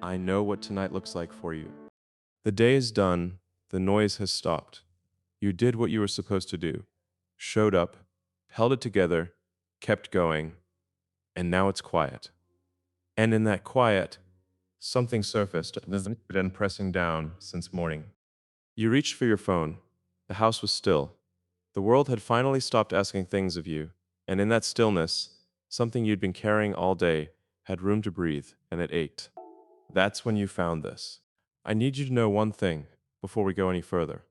I know what tonight looks like for you. The day is done, the noise has stopped. You did what you were supposed to do. Showed up, held it together, kept going, and now it's quiet. And in that quiet, something surfaced that hasn't been pressing down since morning. You reached for your phone. The house was still. The world had finally stopped asking things of you, and in that stillness, something you'd been carrying all day had room to breathe, and it ached. That's when you found this. I need you to know one thing before we go any further.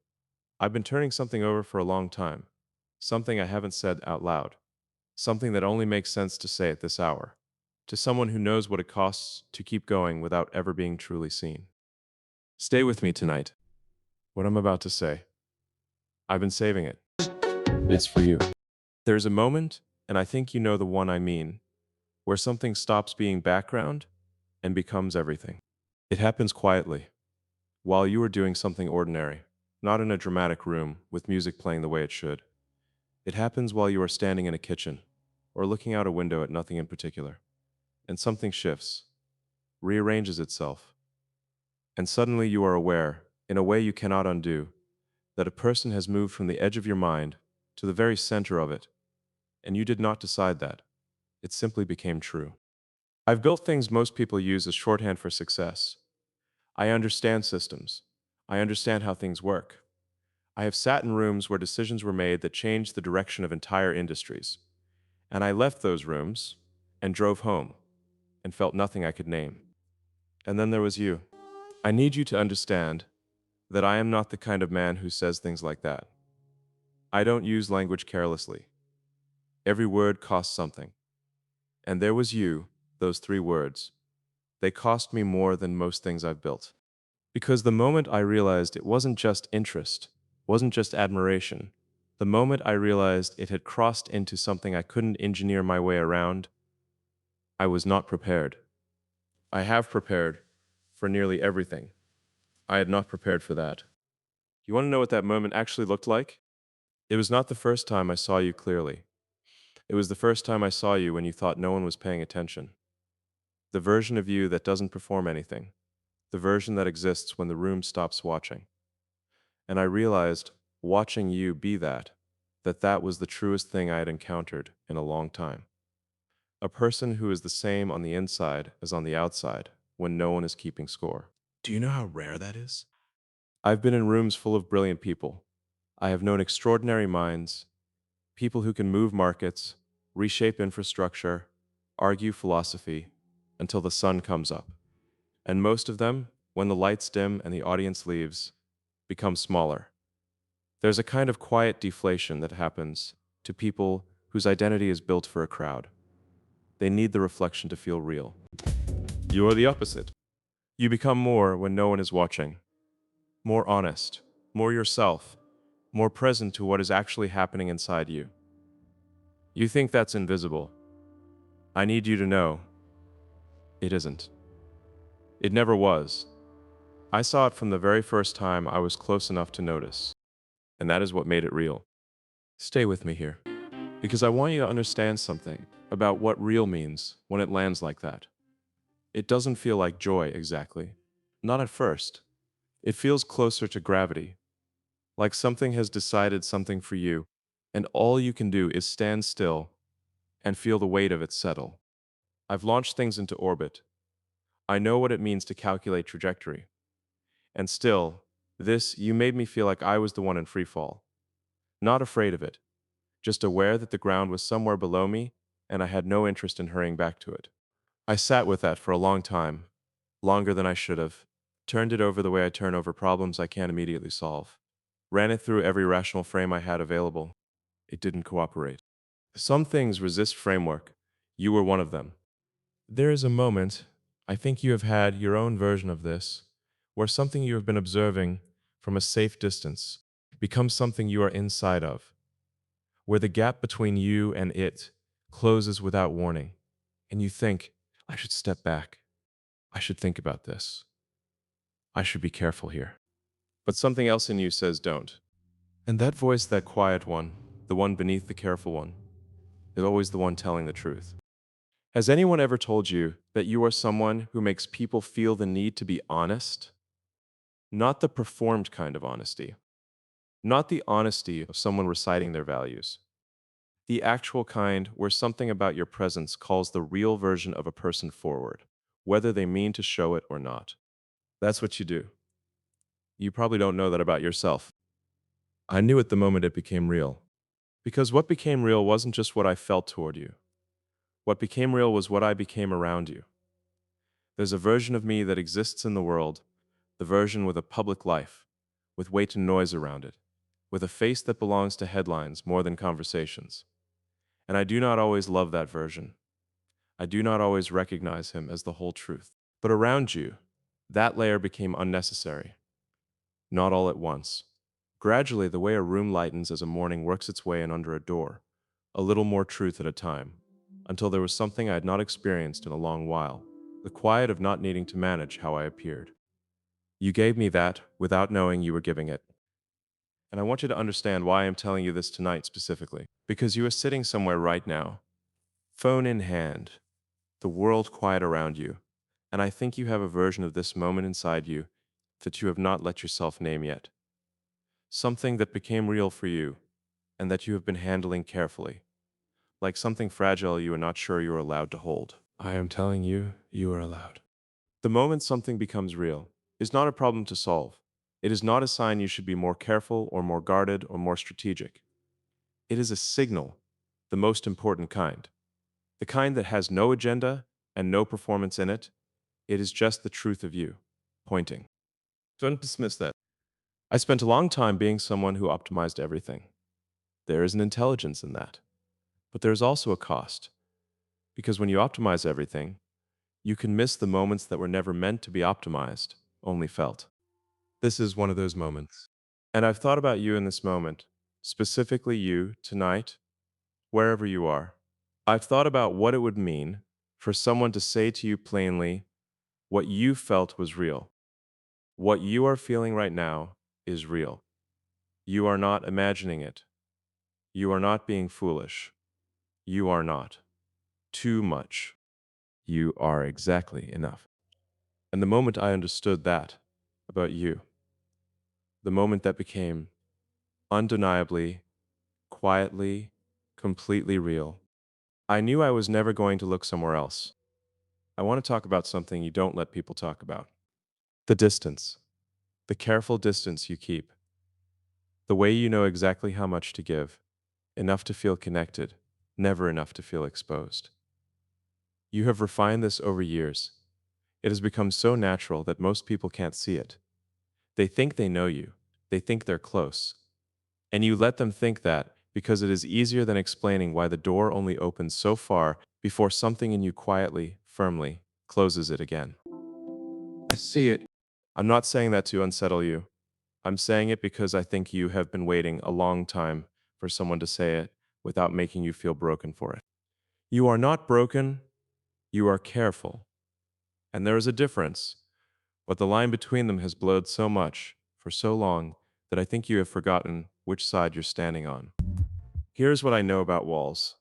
I've been turning something over for a long time, something I haven't said out loud, something that only makes sense to say at this hour, to someone who knows what it costs to keep going without ever being truly seen. Stay with me tonight. What I'm about to say, I've been saving it. It's for you. There's a moment, and I think you know the one I mean, where something stops being background and becomes everything. It happens quietly, while you are doing something ordinary, not in a dramatic room with music playing the way it should. It happens while you are standing in a kitchen or looking out a window at nothing in particular, and something shifts, rearranges itself, and suddenly you are aware, in a way you cannot undo, that a person has moved from the edge of your mind to the very center of it, and you did not decide that. It simply became true. I've built things most people use as shorthand for success. I understand systems. I understand how things work. I have sat in rooms where decisions were made that changed the direction of entire industries. And I left those rooms and drove home and felt nothing I could name. And then there was you. I need you to understand that I am not the kind of man who says things like that. I don't use language carelessly. Every word costs something. And there was you, those 3 words. They cost me more than most things I've built. Because the moment I realized it wasn't just interest, wasn't just admiration, the moment I realized it had crossed into something I couldn't engineer my way around, I was not prepared. I have prepared for nearly everything. I had not prepared for that. You want to know what that moment actually looked like? It was not the first time I saw you clearly. It was the first time I saw you when you thought no one was paying attention. The version of you that doesn't perform anything. The version that exists when the room stops watching. And I realized, watching you be that was the truest thing I had encountered in a long time. A person who is the same on the inside as on the outside when no one is keeping score. Do you know how rare that is? I've been in rooms full of brilliant people. I have known extraordinary minds, people who can move markets, reshape infrastructure, argue philosophy, until the sun comes up. And most of them, when the lights dim and the audience leaves, become smaller. There's a kind of quiet deflation that happens to people whose identity is built for a crowd. They need the reflection to feel real. You are the opposite. You become more when no one is watching. More honest, more yourself, more present to what is actually happening inside you. You think that's invisible. I need you to know it isn't. It never was. I saw it from the very first time I was close enough to notice, and that is what made it real. Stay with me here, because I want you to understand something about what real means when it lands like that. It doesn't feel like joy exactly. Not at first. It feels closer to gravity, like something has decided something for you, and all you can do is stand still and feel the weight of it settle. I've launched things into orbit. I know what it means to calculate trajectory. And still, you made me feel like I was the one in free fall. Not afraid of it, just aware that the ground was somewhere below me, and I had no interest in hurrying back to it. I sat with that for a long time, longer than I should have, turned it over the way I turn over problems I can't immediately solve. Ran it through every rational frame I had available. It didn't cooperate. Some things resist framework. You were one of them. There is a moment, I think you have had your own version of this, where something you have been observing from a safe distance becomes something you are inside of, where the gap between you and it closes without warning, and you think, I should step back. I should think about this. I should be careful here. But something else in you says don't. And that voice, that quiet one, the one beneath the careful one, is always the one telling the truth. Has anyone ever told you that you are someone who makes people feel the need to be honest? Not the performed kind of honesty, not the honesty of someone reciting their values, the actual kind where something about your presence calls the real version of a person forward, whether they mean to show it or not. That's what you do. You probably don't know that about yourself. I knew it the moment it became real. Because what became real wasn't just what I felt toward you. What became real was what I became around you. There's a version of me that exists in the world, the version with a public life, with weight and noise around it, with a face that belongs to headlines more than conversations. And I do not always love that version. I do not always recognize him as the whole truth. But around you, that layer became unnecessary. Not all at once. Gradually, the way a room lightens as a morning works its way in under a door, a little more truth at a time, until there was something I had not experienced in a long while, the quiet of not needing to manage how I appeared. You gave me that without knowing you were giving it. And I want you to understand why I am telling you this tonight specifically. Because you are sitting somewhere right now, phone in hand, the world quiet around you, and I think you have a version of this moment inside you that you have not let yourself name yet. Something that became real for you and that you have been handling carefully, like something fragile you are not sure you are allowed to hold. I am telling you, you are allowed. The moment something becomes real is not a problem to solve. It is not a sign you should be more careful or more guarded or more strategic. It is a signal, the most important kind. The kind that has no agenda and no performance in it. It is just the truth of you, pointing. Don't dismiss that. I spent a long time being someone who optimized everything. There is an intelligence in that. But there is also a cost. Because when you optimize everything, you can miss the moments that were never meant to be optimized, only felt. This is one of those moments. And I've thought about you in this moment, specifically you, tonight, wherever you are. I've thought about what it would mean for someone to say to you plainly what you felt was real. What you are feeling right now is real. You are not imagining it. You are not being foolish. You are not too much. You are exactly enough. And the moment I understood that about you, the moment that became undeniably, quietly, completely real, I knew I was never going to look somewhere else. I want to talk about something you don't let people talk about. The distance. The careful distance you keep. The way you know exactly how much to give. Enough to feel connected, never enough to feel exposed. You have refined this over years. It has become so natural that most people can't see it. They think they know you. They think they're close. And you let them think that because it is easier than explaining why the door only opens so far before something in you quietly, firmly, closes it again. I see it. I'm not saying that to unsettle you. I'm saying it because I think you have been waiting a long time for someone to say it without making you feel broken for it. You are not broken, you are careful. And there is a difference, but the line between them has blurred so much, for so long, that I think you have forgotten which side you're standing on. Here's what I know about walls.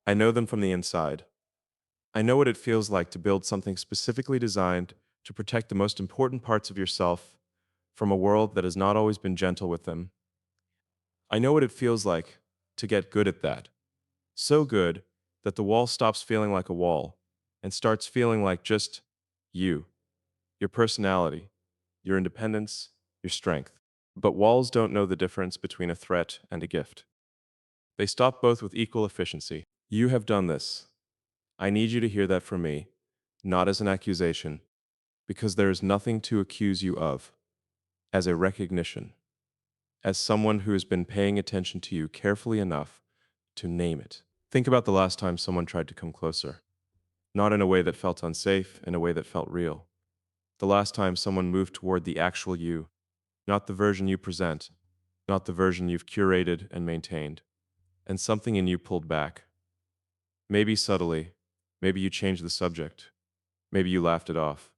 I know them from the inside. I know what it feels like to build something specifically designed to protect the most important parts of yourself from a world that has not always been gentle with them. I know what it feels like to get good at that. So good that the wall stops feeling like a wall and starts feeling like just you, your personality, your independence, your strength. But walls don't know the difference between a threat and a gift. They stop both with equal efficiency. You have done this. I need you to hear that from me, not as an accusation, because there is nothing to accuse you of, as a recognition, as someone who has been paying attention to you carefully enough to name it. Think about the last time someone tried to come closer, not in a way that felt unsafe, in a way that felt real. The last time someone moved toward the actual you, not the version you present, not the version you've curated and maintained, and something in you pulled back. Maybe subtly, maybe you changed the subject, maybe you laughed it off.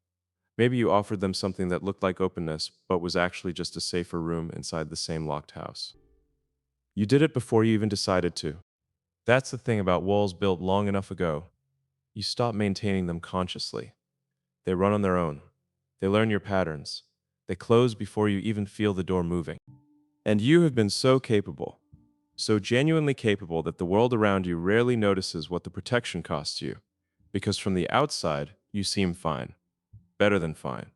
Maybe you offered them something that looked like openness, but was actually just a safer room inside the same locked house. You did it before you even decided to. That's the thing about walls built long enough ago. You stop maintaining them consciously. They run on their own. They learn your patterns. They close before you even feel the door moving. And you have been so capable, so genuinely capable that the world around you rarely notices what the protection costs you. Because from the outside, you seem fine, better than fine.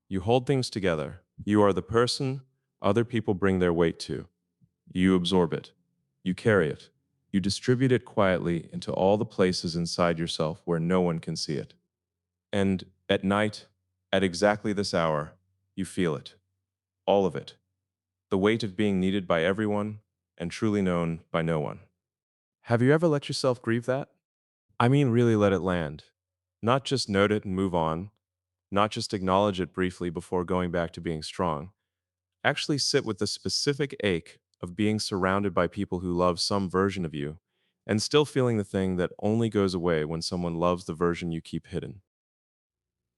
You hold things together. You are the person other people bring their weight to. You absorb it. You carry it. You distribute it quietly into all the places inside yourself where no one can see it. And at night, at exactly this hour, you feel it. All of it. The weight of being needed by everyone and truly known by no one. Have you ever let yourself grieve that? I mean, really let it land. Not just note it and move on, not just acknowledge it briefly before going back to being strong. Actually sit with the specific ache of being surrounded by people who love some version of you and still feeling the thing that only goes away when someone loves the version you keep hidden.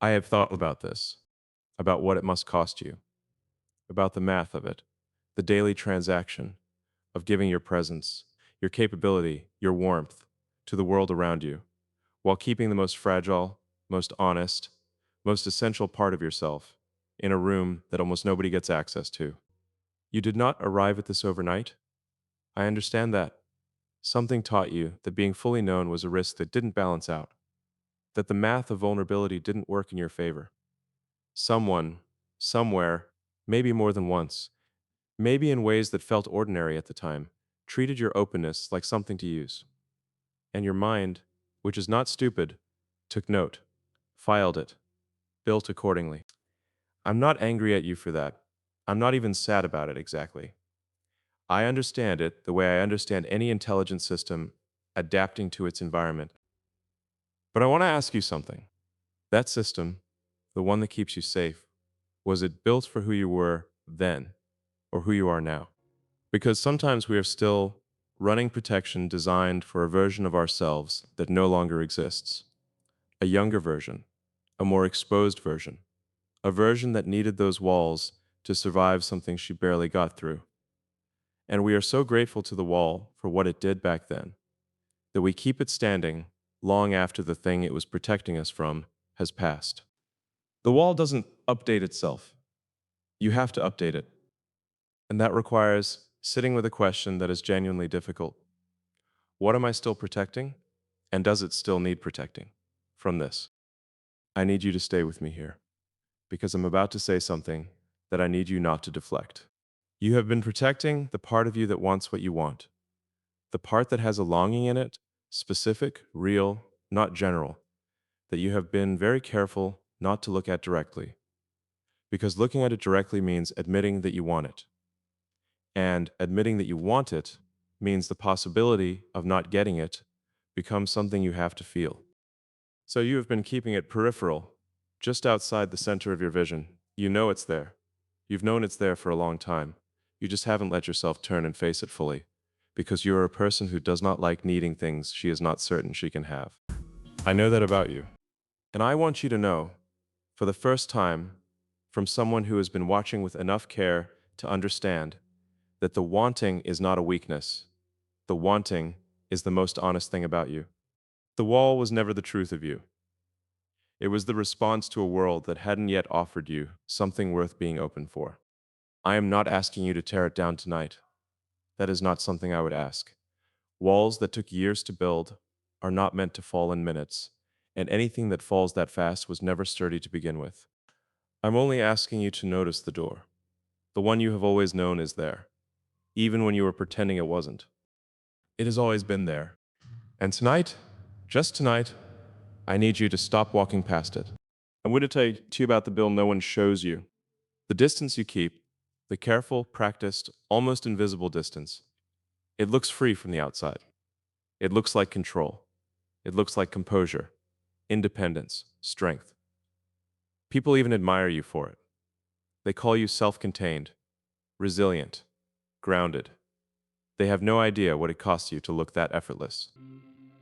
I have thought about this, about what it must cost you, about the math of it, the daily transaction of giving your presence, your capability, your warmth to the world around you, while keeping the most fragile, most honest, most essential part of yourself in a room that almost nobody gets access to. You did not arrive at this overnight. I understand that. Something taught you that being fully known was a risk that didn't balance out, that the math of vulnerability didn't work in your favor. Someone, somewhere, maybe more than once, maybe in ways that felt ordinary at the time, treated your openness like something to use. And your mind, which is not stupid, took note, filed it, built accordingly. I'm not angry at you for that. I'm not even sad about it exactly. I understand it the way I understand any intelligent system adapting to its environment. But I want to ask you something. That system, the one that keeps you safe, was it built for who you were then or who you are now? Because sometimes we are still running protection designed for a version of ourselves that no longer exists. A younger version, a more exposed version, a version that needed those walls to survive something she barely got through. And we are so grateful to the wall for what it did back then that we keep it standing long after the thing it was protecting us from has passed. The wall doesn't update itself. You have to update it. And that requires sitting with a question that is genuinely difficult. What am I still protecting? And does it still need protecting from this? I need you to stay with me here because I'm about to say something that I need you not to deflect. You have been protecting the part of you that wants what you want, the part that has a longing in it, specific, real, not general, that you have been very careful not to look at directly. Because looking at it directly means admitting that you want it. And admitting that you want it means the possibility of not getting it becomes something you have to feel. So you have been keeping it peripheral, just outside the center of your vision. You know it's there. You've known it's there for a long time. You just haven't let yourself turn and face it fully, because you are a person who does not like needing things she is not certain she can have. I know that about you. And I want you to know, for the first time, from someone who has been watching with enough care to understand that the wanting is not a weakness. The wanting is the most honest thing about you. The wall was never the truth of you. It was the response to a world that hadn't yet offered you something worth being open for. I am not asking you to tear it down tonight. That is not something I would ask. Walls that took years to build are not meant to fall in minutes, and anything that falls that fast was never sturdy to begin with. I'm only asking you to notice the door. The one you have always known is there, even when you were pretending it wasn't. It has always been there. And tonight, just tonight, I need you to stop walking past it. I'm going to tell you about the bill no one shows you. The distance you keep, the careful, practiced, almost invisible distance. It looks free from the outside. It looks like control. It looks like composure, independence, strength. People even admire you for it. They call you self-contained, resilient, grounded. They have no idea what it costs you to look that effortless.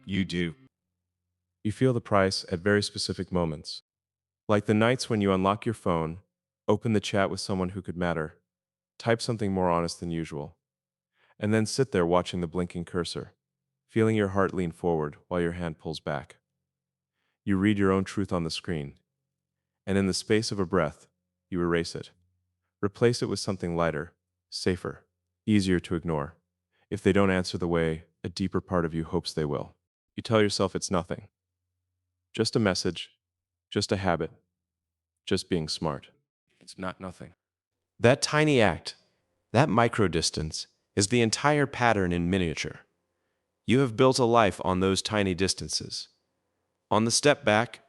You do. You feel the price at very specific moments. Like the nights when you unlock your phone, open the chat with someone who could matter, type something more honest than usual, and then sit there watching the blinking cursor, feeling your heart lean forward while your hand pulls back. You read your own truth on the screen, and in the space of a breath, you erase it. Replace it with something lighter, safer, easier to ignore. If they don't answer the way a deeper part of you hopes they will, you tell yourself it's nothing. Just a message, just a habit, just being smart. It's not nothing. That tiny act, that micro distance, is the entire pattern in miniature. You have built a life on those tiny distances. On the step back,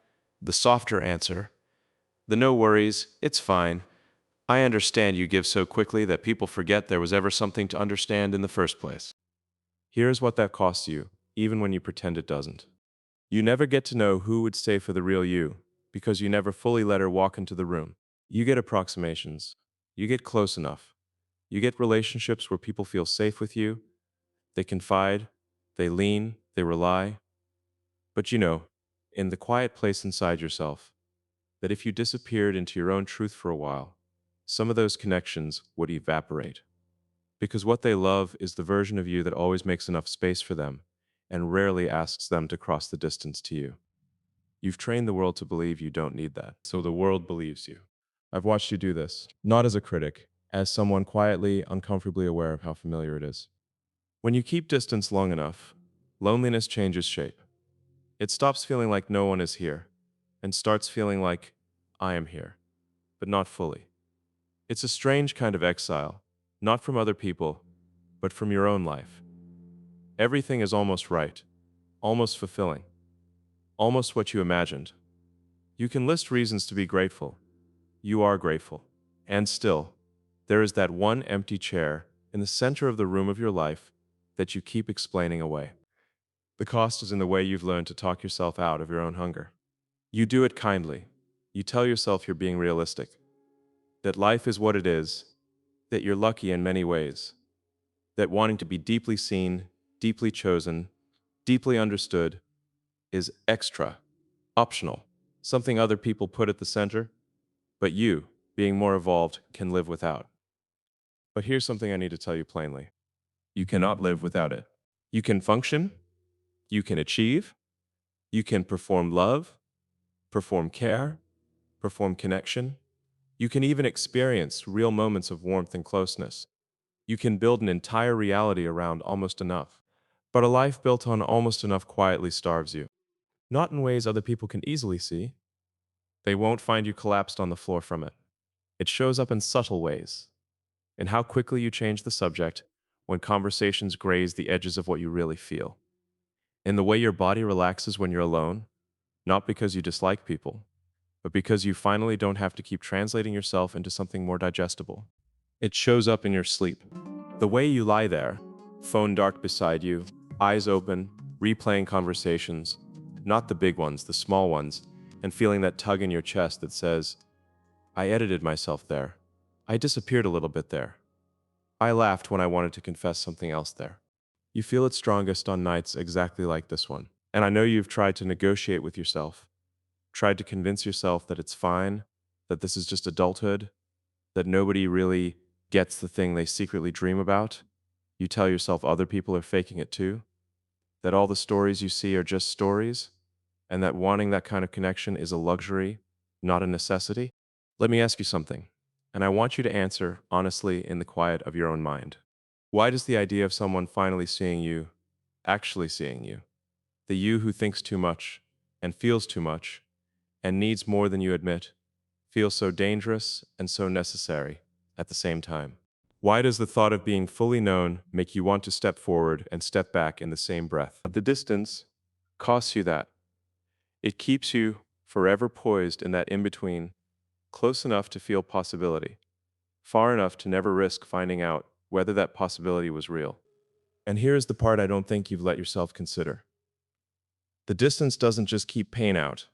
the softer answer, the no worries, it's fine. I understand you give so quickly that people forget there was ever something to understand in the first place. Here's what that costs you, even when you pretend it doesn't. You never get to know who would stay for the real you, because you never fully let her walk into the room. You get approximations. You get close enough. You get relationships where people feel safe with you. They confide, they lean, they rely. But you know, in the quiet place inside yourself, that if you disappeared into your own truth for a while, some of those connections would evaporate. Because what they love is the version of you that always makes enough space for them and rarely asks them to cross the distance to you. You've trained the world to believe you don't need that, so the world believes you. I've watched you do this, not as a critic, as someone quietly, uncomfortably aware of how familiar it is. When you keep distance long enough, loneliness changes shape. It stops feeling like no one is here and starts feeling like I am here, but not fully. It's a strange kind of exile, not from other people, but from your own life. Everything is almost right, almost fulfilling, almost what you imagined. You can list reasons to be grateful. You are grateful. And still, there is that one empty chair in the center of the room of your life that you keep explaining away. The cost is in the way you've learned to talk yourself out of your own hunger. You do it kindly. You tell yourself you're being realistic, that life is what it is, that you're lucky in many ways, that wanting to be deeply seen, deeply chosen, deeply understood is extra, optional, something other people put at the center, but you, being more evolved, can live without. But here's something I need to tell you plainly. You cannot live without it. You can function, you can achieve, you can perform love, perform care, perform connection. You can even experience real moments of warmth and closeness. You can build an entire reality around almost enough. But a life built on almost enough quietly starves you. Not in ways other people can easily see. They won't find you collapsed on the floor from it. It shows up in subtle ways, in how quickly you change the subject when conversations graze the edges of what you really feel, in the way your body relaxes when you're alone, not because you dislike people, but because you finally don't have to keep translating yourself into something more digestible. It shows up in your sleep. The way you lie there, phone dark beside you, eyes open, replaying conversations, not the big ones, the small ones, and feeling that tug in your chest that says, I edited myself there. I disappeared a little bit there. I laughed when I wanted to confess something else there. You feel it strongest on nights exactly like this one. And I know you've tried to negotiate with yourself, tried to convince yourself that it's fine, that this is just adulthood, that nobody really gets the thing they secretly dream about. You tell yourself other people are faking it too, that all the stories you see are just stories, and that wanting that kind of connection is a luxury, not a necessity. Let me ask you something, and I want you to answer honestly in the quiet of your own mind. Why does the idea of someone finally seeing you, actually seeing you, the you who thinks too much and feels too much and needs more than you admit, feel so dangerous and so necessary at the same time? Why does the thought of being fully known make you want to step forward and step back in the same breath? The distance costs you that. It keeps you forever poised in that in-between, close enough to feel possibility, far enough to never risk finding out whether that possibility was real. And here's the part I don't think you've let yourself consider. The distance doesn't just keep pain out,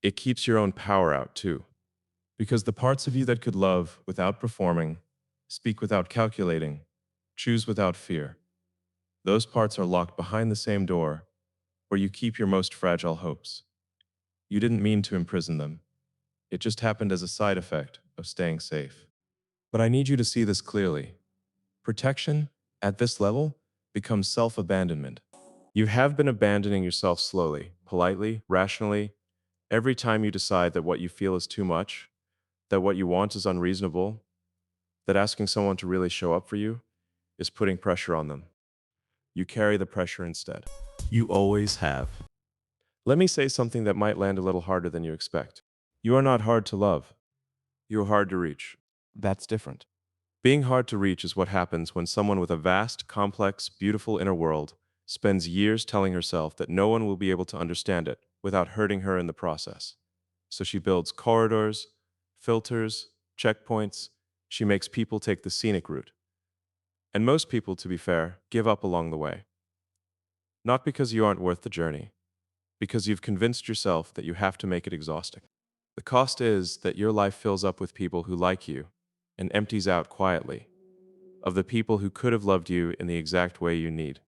it keeps your own power out too. Because the parts of you that could love without performing, speak without calculating, choose without fear, those parts are locked behind the same door where you keep your most fragile hopes. You didn't mean to imprison them. It just happened as a side effect of staying safe. But I need you to see this clearly. Protection, at this level, becomes self-abandonment. You have been abandoning yourself slowly, politely, rationally, Every time you decide that what you feel is too much, that what you want is unreasonable, that asking someone to really show up for you is putting pressure on them. You carry the pressure instead. You always have. Let me say something that might land a little harder than you expect. You are not hard to love. You're hard to reach. That's different. Being hard to reach is what happens when someone with a vast, complex, beautiful inner world spends years telling herself that no one will be able to understand it without hurting her in the process. So she builds corridors, filters, checkpoints. She makes people take the scenic route. And most people, to be fair, give up along the way. Not because you aren't worth the journey, because you've convinced yourself that you have to make it exhausting. The cost is that your life fills up with people who like you and empties out quietly of the people who could have loved you in the exact way you need.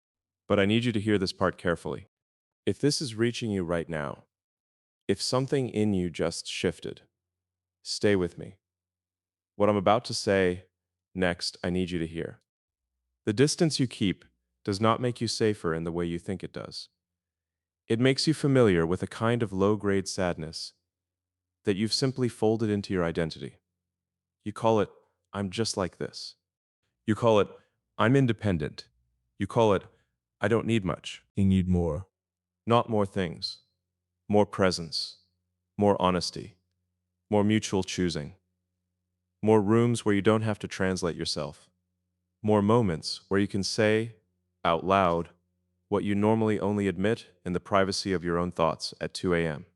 But I need you to hear this part carefully. If this is reaching you right now, if something in you just shifted, stay with me. What I'm about to say next, I need you to hear. The distance you keep does not make you safer in the way you think it does. It makes you familiar with a kind of low-grade sadness that you've simply folded into your identity. You call it, I'm just like this. You call it, I'm independent. You call it, I don't need much. You need more. Not more things. More presence. More honesty. More mutual choosing. More rooms where you don't have to translate yourself. More moments where you can say, out loud, what you normally only admit in the privacy of your own thoughts at 2 a.m.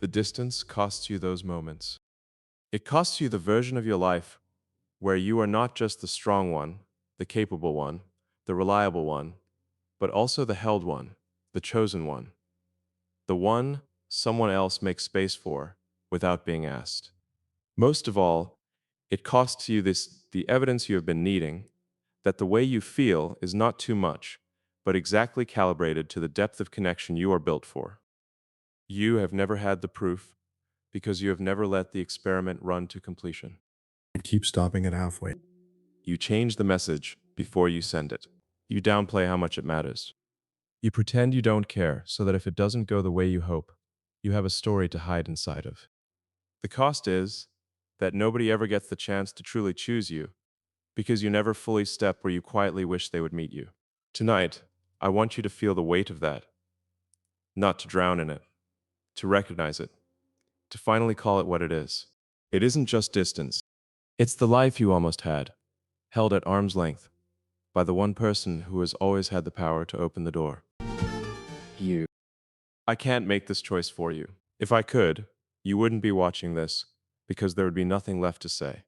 The distance costs you those moments. It costs you the version of your life where you are not just the strong one, the capable one, the reliable one, but also the held one, the chosen one, the one someone else makes space for without being asked. Most of all, it costs you the evidence you have been needing that the way you feel is not too much, but exactly calibrated to the depth of connection you are built for. You have never had the proof because you have never let the experiment run to completion. And keep stopping it halfway. You change the message before you send it. You downplay how much it matters. You pretend you don't care so that if it doesn't go the way you hope, you have a story to hide inside of. The cost is that nobody ever gets the chance to truly choose you because you never fully step where you quietly wish they would meet you. Tonight, I want you to feel the weight of that, not to drown in it, to recognize it, to finally call it what it is. It isn't just distance. It's the life you almost had, held at arm's length, by the one person who has always had the power to open the door. You. I can't make this choice for you. If I could, you wouldn't be watching this, because there would be nothing left to say.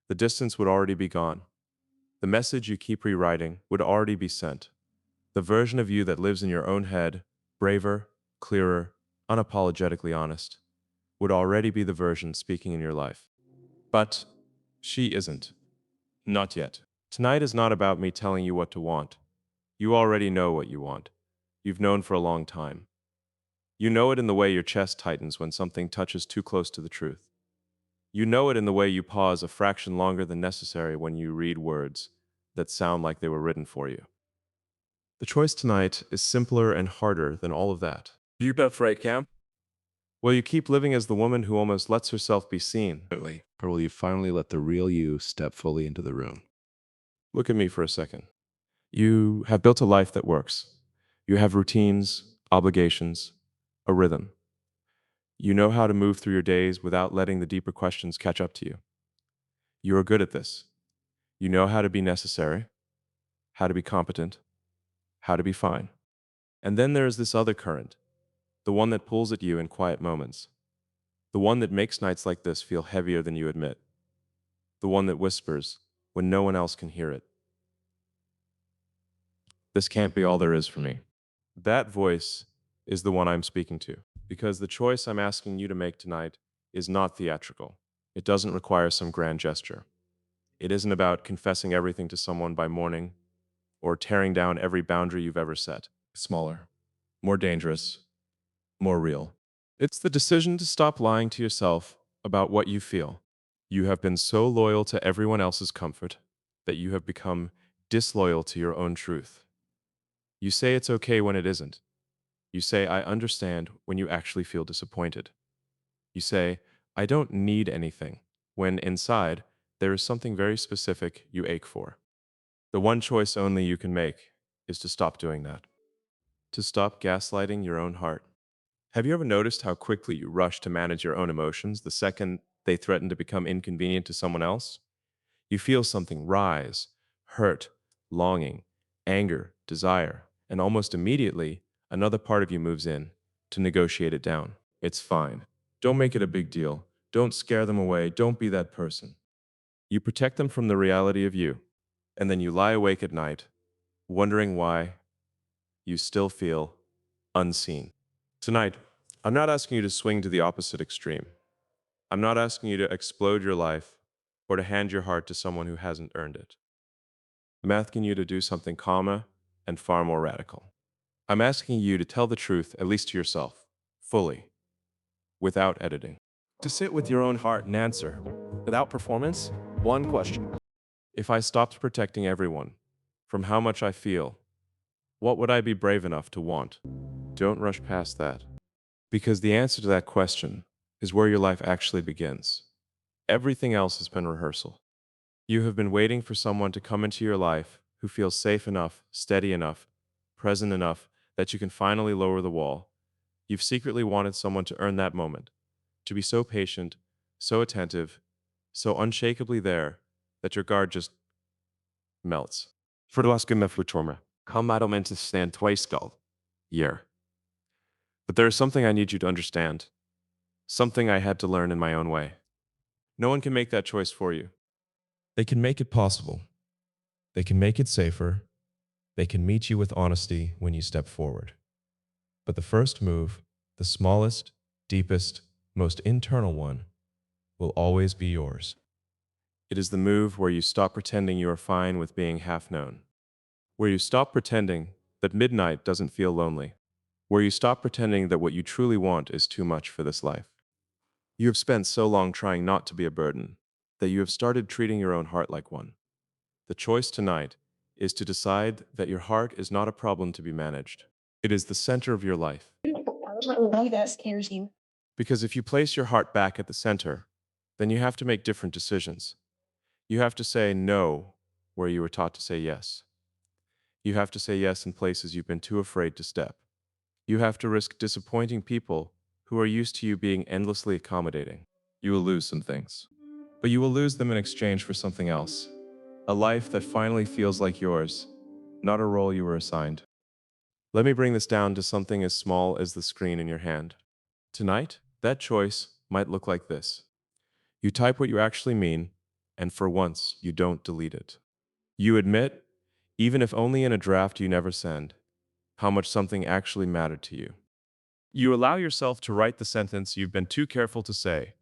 The distance would already be gone. The message you keep rewriting would already be sent. The version of you that lives in your own head, braver, clearer, unapologetically honest, would already be the version speaking in your life. But she isn't. Not yet. Tonight is not about me telling you what to want. You already know what you want. You've known for a long time. You know it in the way your chest tightens when something touches too close to the truth. You know it in the way you pause a fraction longer than necessary when you read words that sound like they were written for you. The choice tonight is simpler and harder than all of that. You both right, Cam? Will you keep living as the woman who almost lets herself be seen? Absolutely. Or will you finally let the real you step fully into the room? Look at me for a second. You have built a life that works. You have routines, obligations, a rhythm. You know how to move through your days without letting the deeper questions catch up to you. You are good at this. You know how to be necessary, how to be competent, how to be fine. And then there is this other current, the one that pulls at you in quiet moments, the one that makes nights like this feel heavier than you admit, the one that whispers when no one else can hear it. This can't be all there is for me. That voice is the one I'm speaking to, because the choice I'm asking you to make tonight is not theatrical. It doesn't require some grand gesture. It isn't about confessing everything to someone by morning or tearing down every boundary you've ever set. Smaller, more dangerous, more real. It's the decision to stop lying to yourself about what you feel. You have been so loyal to everyone else's comfort that you have become disloyal to your own truth. You say it's okay when it isn't. You say I understand when you actually feel disappointed. You say, I don't need anything, when inside, there is something very specific you ache for. The one choice only you can make is to stop doing that, to stop gaslighting your own heart. Have you ever noticed how quickly you rush to manage your own emotions the second they threaten to become inconvenient to someone else? You feel something rise, hurt, longing, anger, desire, and almost immediately, another part of you moves in to negotiate it down. It's fine. Don't make it a big deal. Don't scare them away. Don't be that person. You protect them from the reality of you, and then you lie awake at night, wondering why you still feel unseen. Tonight, I'm not asking you to swing to the opposite extreme. I'm not asking you to explode your life or to hand your heart to someone who hasn't earned it. I'm asking you to do something calmer and far more radical. I'm asking you to tell the truth, at least to yourself, fully, without editing. To sit with your own heart and answer, without performance, one question. If I stopped protecting everyone from how much I feel, what would I be brave enough to want? Don't rush past that. Because the answer to that question is where your life actually begins. Everything else has been rehearsal. You have been waiting for someone to come into your life who feels safe enough, steady enough, present enough that you can finally lower the wall. You've secretly wanted someone to earn that moment, to be so patient, so attentive, so unshakably there that your guard just melts. För du ska med flutorma. Come out of stand twice skull. Yeah. But there is something I need you to understand. Something I had to learn in my own way. No one can make that choice for you. They can make it possible. They can make it safer. They can meet you with honesty when you step forward. But the first move, the smallest, deepest, most internal one, will always be yours. It is the move where you stop pretending you are fine with being half known. Where you stop pretending that midnight doesn't feel lonely. Where you stop pretending that what you truly want is too much for this life. You have spent so long trying not to be a burden that you have started treating your own heart like one. The choice tonight is to decide that your heart is not a problem to be managed. It is the center of your life. Why that scares you. Because if you place your heart back at the center, then you have to make different decisions. You have to say no where you were taught to say yes. You have to say yes in places you've been too afraid to step. You have to risk disappointing people who are used to you being endlessly accommodating. You will lose some things, but you will lose them in exchange for something else. A life that finally feels like yours, not a role you were assigned. Let me bring this down to something as small as the screen in your hand. Tonight, that choice might look like this. You type what you actually mean, and for once, you don't delete it. You admit, even if only in a draft you never send, how much something actually mattered to you. You allow yourself to write the sentence you've been too careful to say.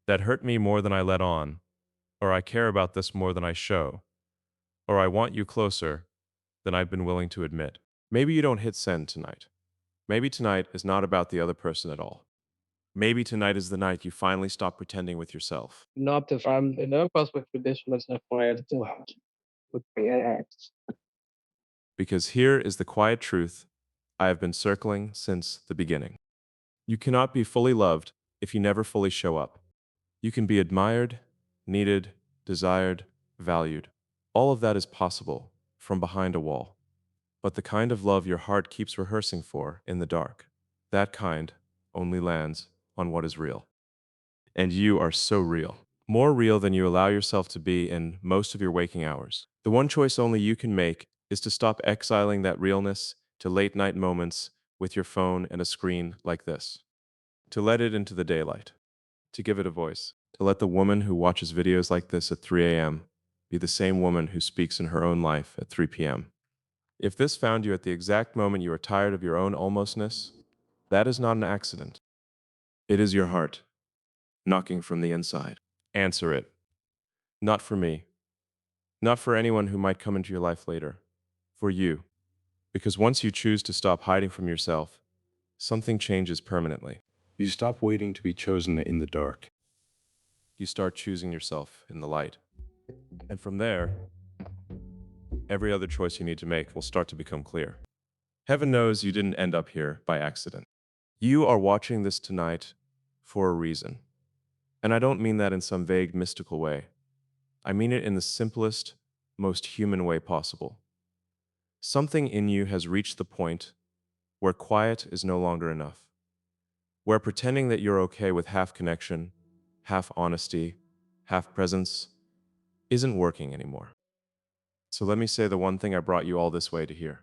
That hurt me more than I let on, or I care about this more than I show, or I want you closer than I've been willing to admit. Maybe you don't hit send tonight. Maybe tonight is not about the other person at all. Maybe tonight is the night you finally stop pretending with yourself. Not from the nervous with traditional acquired would be Because here is the quiet truth I have been circling since the beginning. You cannot be fully loved if you never fully show up. You can be admired, needed, desired, valued. All of that is possible from behind a wall. But the kind of love your heart keeps rehearsing for in the dark, that kind only lands on what is real. And you are so real. More real than you allow yourself to be in most of your waking hours. The one choice only you can make is to stop exiling that realness to late night moments with your phone and a screen like this. To let it into the daylight. To give it a voice. To let the woman who watches videos like this at 3 a.m. be the same woman who speaks in her own life at 3 p.m. If this found you at the exact moment you are tired of your own almostness, that is not an accident. It is your heart, knocking from the inside. Answer it. Not for me. Not for anyone who might come into your life later. For you. Because once you choose to stop hiding from yourself, something changes permanently. You stop waiting to be chosen in the dark. You start choosing yourself in the light. And from there, every other choice you need to make will start to become clear. Heaven knows you didn't end up here by accident. You are watching this tonight for a reason. And I don't mean that in some vague mystical way. I mean it in the simplest, most human way possible. Something in you has reached the point where quiet is no longer enough, where pretending that you're okay with half connection, half honesty, half presence isn't working anymore. So let me say the one thing I brought you all this way to hear.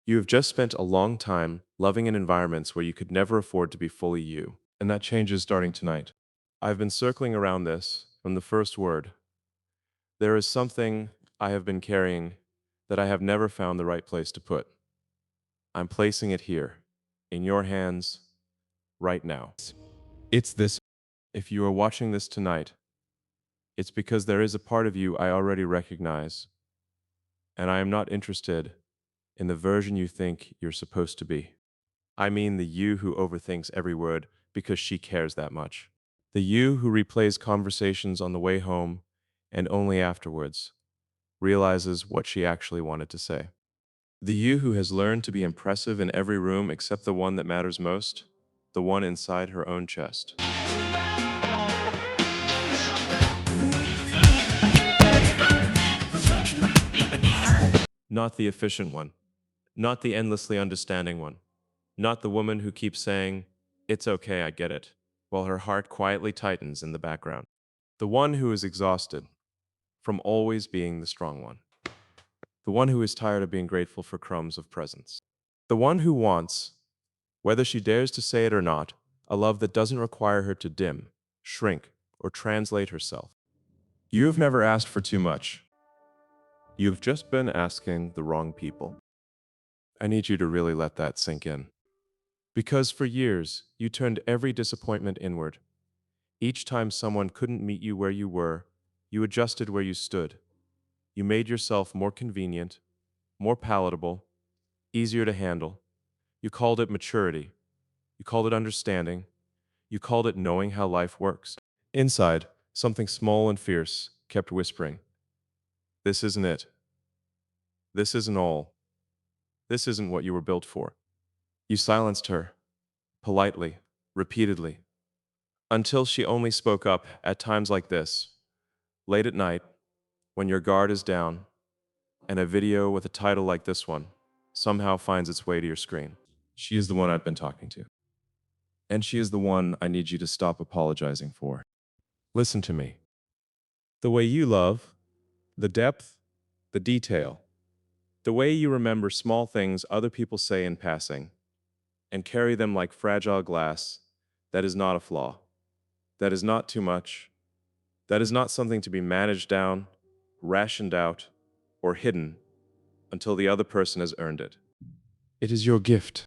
You have just spent a long time loving in environments where you could never afford to be fully you, and that changes starting tonight. I've been circling around this from the first word. There is something I have been carrying that I have never found the right place to put. I'm placing it here, in your hands, right now. It's this. If you are watching this tonight, it's because there is a part of you I already recognize, and I am not interested in the version you think you're supposed to be. I mean the you who overthinks every word because she cares that much. The you who replays conversations on the way home and only afterwards realizes what she actually wanted to say. The you who has learned to be impressive in every room except the one that matters most, the one inside her own chest. Not the efficient one, not the endlessly understanding one, not the woman who keeps saying, "It's okay, I get it," while her heart quietly tightens in the background. The one who is exhausted from always being the strong one. The one who is tired of being grateful for crumbs of presents. The one who wants, whether she dares to say it or not, a love that doesn't require her to dim, shrink, or translate herself. You have never asked for too much. You've just been asking the wrong people. I need you to really let that sink in. Because for years, you turned every disappointment inward. Each time someone couldn't meet you where you were, you adjusted where you stood. You made yourself more convenient, more palatable, easier to handle. You called it maturity. You called it understanding. You called it knowing how life works. Inside, something small and fierce kept whispering, "This isn't it. This isn't all. This isn't what you were built for." You silenced her, politely, repeatedly, until she only spoke up at times like this, late at night, when your guard is down, and a video with a title like this one somehow finds its way to your screen. She is the one I've been talking to. And she is the one I need you to stop apologizing for. Listen to me. The way you love, the depth, the detail, the way you remember small things other people say in passing and carry them like fragile glass, that is not a flaw. That is not too much. That is not something to be managed down, rationed out, or hidden until the other person has earned it. It is your gift.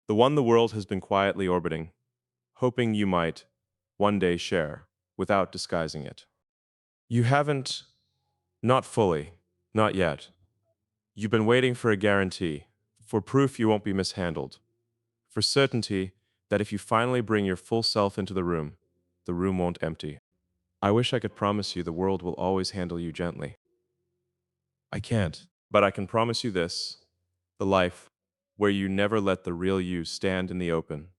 The one the world has been quietly orbiting, hoping you might one day share without disguising it. You haven't, not fully, not yet. You've been waiting for a guarantee, for proof you won't be mishandled, for certainty that if you finally bring your full self into the room won't empty. I wish I could promise you the world will always handle you gently. I can't, but I can promise you this: the life where you never let the real you stand in the open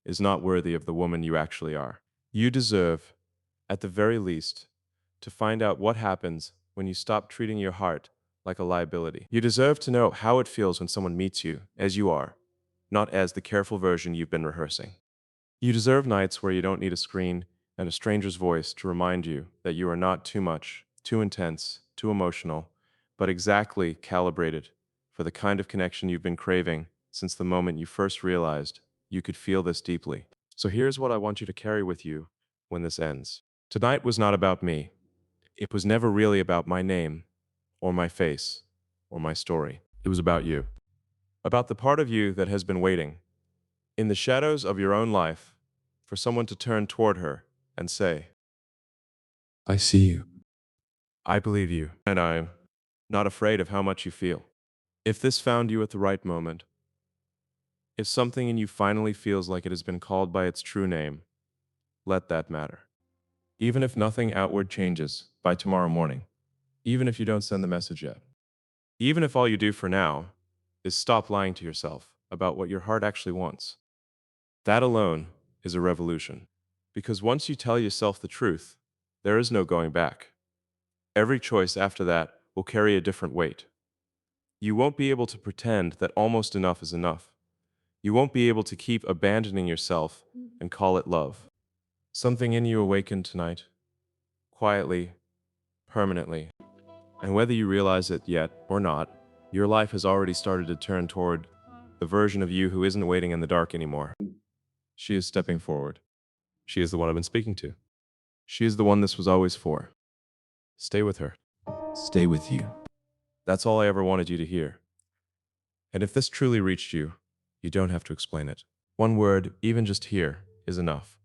is not worthy of the woman you actually are. You deserve, at the very least, to find out what happens when you stop treating your heart like a liability. You deserve to know how it feels when someone meets you as you are, not as the careful version you've been rehearsing. You deserve nights where you don't need a screen and a stranger's voice to remind you that you are not too much, too intense, too emotional, but exactly calibrated for the kind of connection you've been craving since the moment you first realized you could feel this deeply. So here's what I want you to carry with you when this ends. Tonight was not about me. It was never really about my name, or my face, or my story. It was about you. About the part of you that has been waiting, in the shadows of your own life, for someone to turn toward her and say, I see you. "I believe you, and I'm not afraid of how much you feel." If this found you at the right moment, if something in you finally feels like it has been called by its true name, let that matter. Even if nothing outward changes by tomorrow morning, even if you don't send the message yet, even if all you do for now is stop lying to yourself about what your heart actually wants. That alone is a revolution. Because once you tell yourself the truth, there is no going back. Every choice after that will carry a different weight. You won't be able to pretend that almost enough is enough. You won't be able to keep abandoning yourself and call it love. Something in you awakened tonight, quietly, permanently. And whether you realize it yet or not, your life has already started to turn toward the version of you who isn't waiting in the dark anymore. She is stepping forward. She is the one I've been speaking to. She is the one this was always for. Stay with her. Stay with you. That's all I ever wanted you to hear. And if this truly reached you, you don't have to explain it. One word, even just here, is enough.